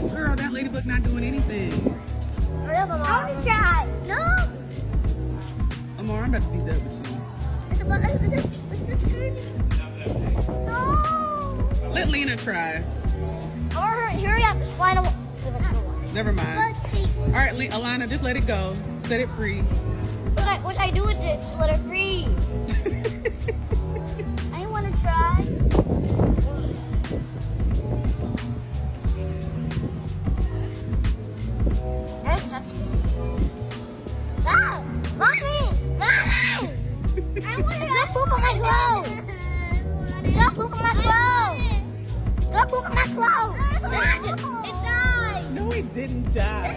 Girl, that ladybug not doing anything. I want to try. No. Amar, I'm about to be done with you. Is this turning? No. Let Lena try. Hurry up. Slide away. Never mind. All right, Alana, just let it go. Set it free. What I do with it? Just let it free. I want to try. Ah! Mommy! Mommy! I want to poop on my clothes! Stop pooping my clothes! Stop pooping my clothes! It died! No, it didn't die.